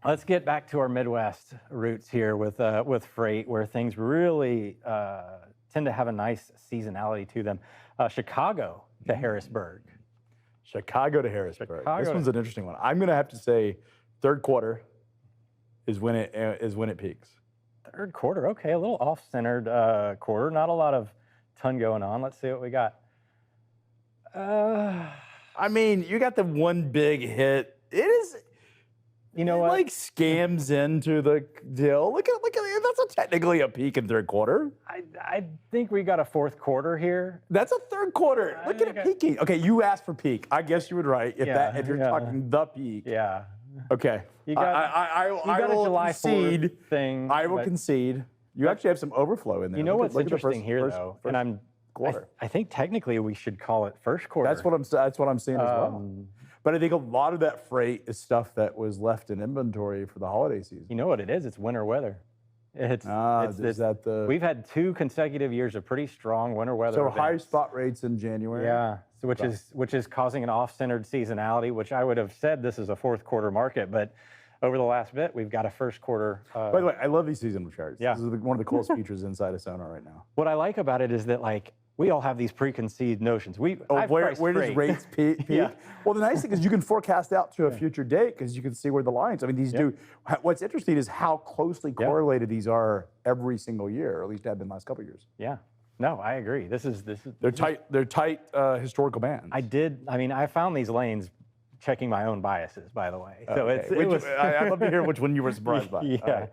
Let's get back to our Midwest roots here with freight, where things really tend to have a nice seasonality to them. Chicago to Harrisburg. Chicago to Harrisburg. Chicago This one's an interesting one. I'm going to have to say third quarter is when it peaks. Third quarter, okay, a little off-centered quarter. Not a lot of ton going on. Let's see what we got. I mean, you got the one big hit. It is. You know what? Like scams into the deal. Look at that's technically a peak in third quarter. I think we got a fourth quarter here. That's a third quarter. Look at it peaking. Okay, you asked for peak. I guess you would right if you're talking the peak. Yeah. Okay. You got I will a July concede 4th thing. I will concede. You actually have some overflow in there. You know what's interesting here, though, and I think technically we should call it first quarter. That's what I'm seeing as well. But I think a lot of that freight is stuff that was left in inventory for the holiday season. You know what it is? It's winter weather. We've had 2 consecutive years of pretty strong winter weather. So events. high spot rates in January. Yeah, so which is causing an off-centered seasonality, which I would have said this is a fourth quarter market, but over the last bit, we've got a first quarter. By the way, I love these seasonal charts. Yeah. This is one of the coolest features inside of Sonar right now. What I like about it is that we all have these preconceived notions. Where does rates peak? Yeah. Well, the nice thing is you can forecast out to a future date because you can see where the lines. I mean, these do. What's interesting is how closely correlated these are every single year, or at least have been the last couple of years. Yeah. No, I agree. They're tight. They're tight historical bands. I found these lanes checking my own biases, by the way. So I'd love to hear which one you were surprised by. Yeah.